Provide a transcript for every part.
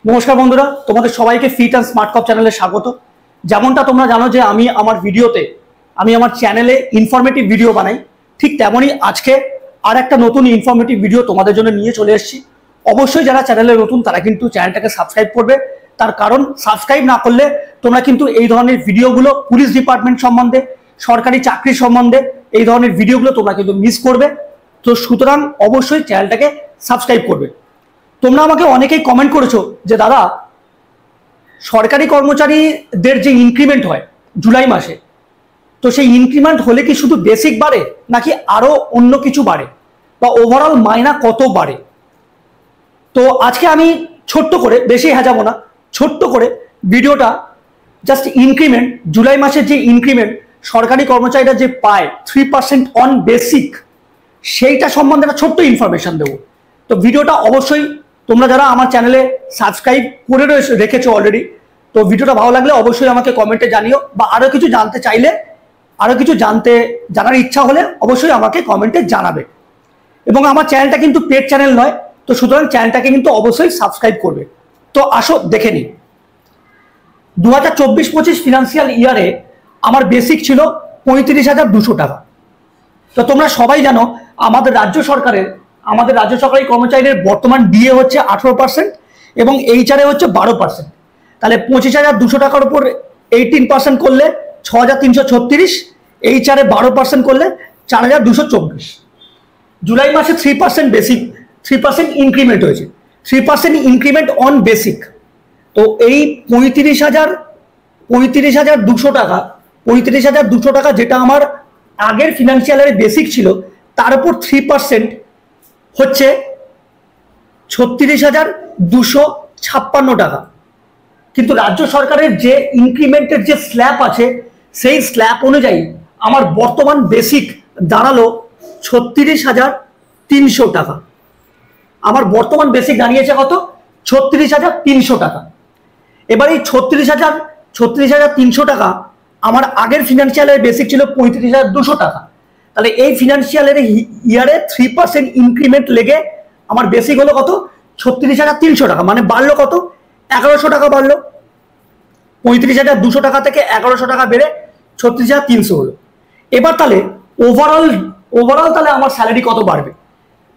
নমস্কার বন্ধুরা, তোমাদের সবাইকে ফিট অ্যান্ড স্মার্ট কপ চ্যানেলে স্বাগত। যেমনটা তোমরা জানো যে আমি আমার চ্যানেলে ইনফরমেটিভ ভিডিও বানাই, ঠিক তেমনই আজকে আর একটা নতুন ইনফরমেটিভ ভিডিও তোমাদের জন্য নিয়ে চলে এসেছি। অবশ্যই যারা চ্যানেলে নতুন তারা কিন্তু চ্যানেলটাকে সাবস্ক্রাইব করবে, তার কারণ সাবস্ক্রাইব না করলে তোমরা কিন্তু এই ধরনের ভিডিওগুলো পুলিশ ডিপার্টমেন্ট সম্বন্ধে, সরকারি চাকরি সম্বন্ধে এই ধরনের ভিডিওগুলো তোমরা কিন্তু মিস করবে। তো সুতরাং অবশ্যই চ্যানেলটাকে সাবস্ক্রাইব করবে। তোমরা আমাকে অনেকেই কমেন্ট করেছো যে দাদা, সরকারি কর্মচারীদের যে ইনক্রিমেন্ট হয় জুলাই মাসে, তো সেই ইনক্রিমেন্ট হলে কি শুধু বেসিক বাড়ে নাকি আরো অন্য কিছু বাড়ে, বা ওভারঅল মাইনা কত বাড়ে? তো আজকে আমি ছোট্ট করে, বেশি হাজাবো না, ছোট্ট করে ভিডিওটা জাস্ট ইনক্রিমেন্ট, জুলাই মাসের যে ইনক্রিমেন্ট সরকারি কর্মচারীরা যে পায় 3% অন বেসিক, সেইটা সম্বন্ধে একটা ছোট্ট ইনফরমেশন দেবো। তো ভিডিওটা অবশ্যই তোমরা যারা আমার চ্যানেলে সাবস্ক্রাইব করে রেখেছো অলরেডি, তো ভিডিওটা ভালো লাগলে অবশ্যই আমাকে কমেন্টে জানিও, বা আরো কিছু জানতে চাইলে, আরো কিছু জানার ইচ্ছা হলে অবশ্যই আমাকে কমেন্টে জানাবে। এবং আমার চ্যানেলটা কিন্তু পেড চ্যানেল নয়, তো সুতরাং চ্যানেলটাকে কিন্তু অবশ্যই সাবস্ক্রাইব করবে। তো আসো দেখে নিই। 2024-25 ফিনান্সিয়াল ইয়ারে আমার বেসিক ছিল 35,200 টাকা। তো তোমরা সবাই জানো আমাদের রাজ্য সরকারি কর্মচারীদের বর্তমান ডিএ হচ্ছে 18% এবং এইচআরএ হচ্ছে 12%। তাহলে 25,200 টাকার উপর 18% করলে 6,336, এইচআরএ 12% করলে 4,224। জুলাই মাসে 3% বেসিক, 3% ইনক্রিমেন্ট হয়েছে, 3% ইনক্রিমেন্ট অন বেসিক। তো এই 35,200 টাকা যেটা আমার আগের ফিনান্সিয়াল ইয়ারে বেসিক ছিল, তার উপর 3% হচ্ছে 36,256 টাকা। কিন্তু রাজ্য সরকারের যে ইনক্রিমেন্টের যে স্ল্যাব আছে, সেই স্ল্যাব অনুযায়ী আমার বর্তমান বেসিক দাঁড়ালো 36,300 টাকা। আমার বর্তমান বেসিক দাঁড়িয়েছে কত? 36,300 টাকা। এবার এই 36,300 টাকা আমার আগের ফিনান্সিয়াল বেসিক ছিল 35,200 টাকা। তাহলে এই ফিনান্সিয়াল ইয়ারে 3% ইনক্রিমেন্ট লেগে আমার বেসিক হলো কত? 36,300 টাকা। মানে বাড়লো কত? 1,100 টাকা বাড়লো। 35,200 টাকা থেকে 1,100 টাকা বেড়ে 36,300 হলো। এবার তাহলে ওভারঅল তাহলে আমার স্যালারি কত বাড়বে?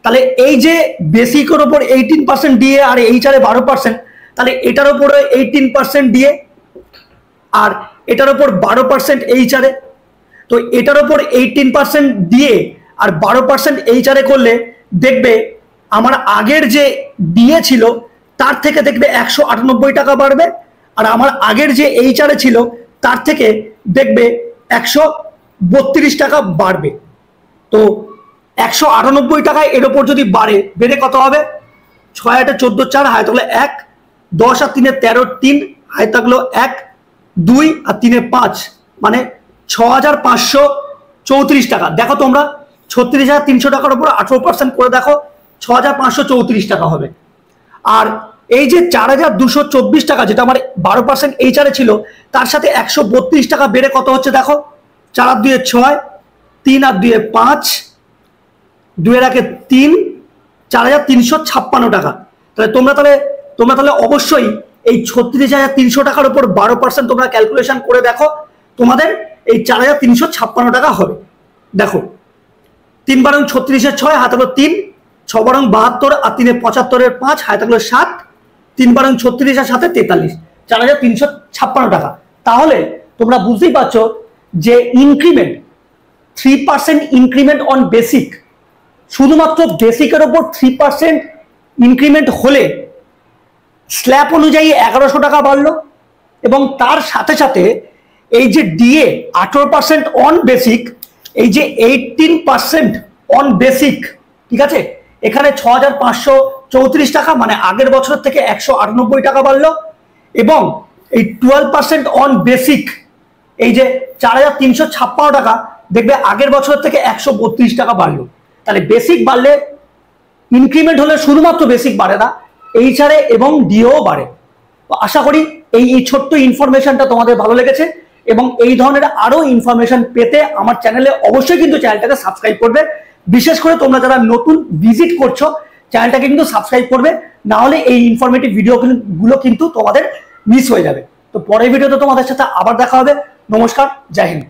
তাহলে এই যে বেসিকের উপর 18% দিয়ে আর এইচআরএ 12%, তাহলে এটার উপরে 18% দিয়ে আর এটার উপর 12% এইচআরএ, তো এটার উপর 18% দিয়ে আর 12% এইচআরএ করলে দেখবে আমার আগের যে ডিএ ছিল তার থেকে দেখবে 198 টাকা বাড়বে, আর আমার আগের যে এইচআরএ ছিল তার থেকে দেখবে 132 টাকা বাড়বে। তো 198 টাকায় এর উপর যদি বেড়ে কত হবে? 6 8 14 4 হাতে থাকলো 1, 10 আর 3 13 3 হাতে থাকলো 1, 2 আর 3 5, মানে 6,534 টাকা। দেখো তোমরা 36,300 টাকার উপর 18% করে দেখো, 6,534 টাকা হবে। আর এই যে 4,224 টাকা যেটা আমার 12% এইচআরএ ছিল, তার সাথে 132 টাকা বেড়ে কত হচ্ছে দেখো, 4 আর 2 6, 3 আর 2 5, 2 এর 1 3, 4,356 টাকা। তাহলে তোমরা তাহলে অবশ্যই এই 36,300 টাকার উপর 12% তোমরা ক্যালকুলেশন করে দেখো, তোমাদের এই 4,356 টাকা হবে। দেখো 3 বারং 36 6 হাতে থাকলো 3, 6 বারং 72 আর 3 75 5 হাতে থাকলো 7, 3 বারং 36 আর 7 43, 4,356 টাকা। তাহলে তোমরা বুঝতেই পারছো যে ইনক্রিমেন্ট 3% ইনক্রিমেন্ট অন বেসিক, শুধুমাত্র বেসিকের উপর 3% ইনক্রিমেন্ট হলে স্ল্যাব অনুযায়ী 1,100 টাকা বাড়লো, এবং তার সাথে সাথে এই যে ডিএ 18% অন বেসিক, এই যে 18% অন বেসিক, ঠিক আছে, এখানে 6,534 টাকা, মানে আগের বছর থেকে 198 টাকা বাড়লো, এবং এই 12% অন বেসিক, এই যে 4,356 টাকা, দেখবে আগের বছর থেকে 132 টাকা বাড়লো। তাহলে বেসিক বাড়লে, ইনক্রিমেন্ট হলে শুধুমাত্র বেসিক বাড়ে না, এইচআরএ এবং ডিও বাড়ে। তো আশা করি এই ছোট্ট ইনফরমেশনটা তোমাদের ভালো লেগেছে, এবং এই ধরনের আরো ইনফরমেশন পেতে আমার চ্যানেলে অবশ্যই কিন্তু চ্যানেলটাকে সাবস্ক্রাইব করবে। বিশেষ করে তোমরা যারা নতুন ভিজিট করছো চ্যানেলটাকে কিন্তু সাবস্ক্রাইব করবে, না হলে এই ইনফরমেটিভ ভিডিওগুলো কিন্তু তোমাদের মিস হয়ে যাবে। তো পরের ভিডিওতে তোমাদের সাথে আবার দেখা হবে। নমস্কার, জয় হিন্দ।